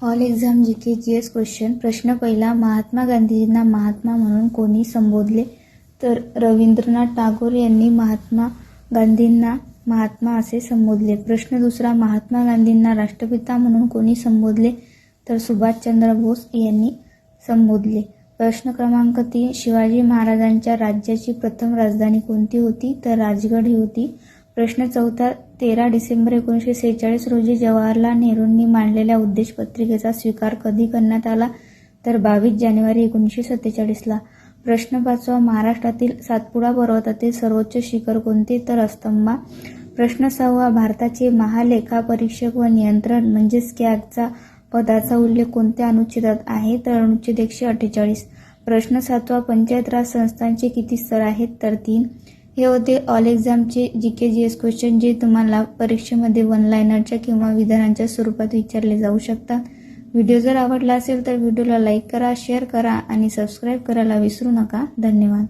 All exam GK GS question. प्रश्न पहिला, महात्मा गांधीजींना महात्मा म्हणून कोणी संबोधले? तर रवींद्रनाथ टागोर यांनी महात्मा गांधींना महात्मा असे संबोधले. प्रश्न दुसरा, महात्मा गांधींना राष्ट्रपिता म्हणून कोणी संबोधले? तर सुभाषचंद्र बोस यांनी संबोधले. प्रश्न क्रमांक 3, शिवाजी महाराजांच्या राज्याची प्रथम राजधानी कोणती होती? तर राजगड ही होती. प्रश्न चौथा, 13 डिसेंबर 1946 रोजी जवाहरलाल नेहरूंनी मांडलेल्या उद्देश पत्रिकेचा स्वीकार कधी करण्यात आला? तर 22 जानेवारी 1947ला. प्रश्न पाचवा, महाराष्ट्रातील सातपुडा पर्वतातील सर्वोच्च शिखर कोणते? तर अस्तंबा. प्रश्न सहावा, भारताचे महालेखापरीक्षक व नियंत्रण म्हणजेच कॅगचा पदाचा उल्लेख कोणत्या अनुच्छेदात आहे? तर अनुच्छेद 148. प्रश्न सातवा, पंचायत राज संस्थांचे किती स्तर आहेत? तर 3. हे होते ऑल एक्झामचे जीके जीएस क्वेश्चन, जे तुम्हाला परीक्षेमध्ये वन लायनरच्या किंवा विधानांच्या स्वरूपात विचारले जाऊ शकतात. व्हिडिओ जर आवडला असेल तर व्हिडिओला लाईक करा, शेअर करा आणि सबस्क्राईब करायला विसरू नका. धन्यवाद.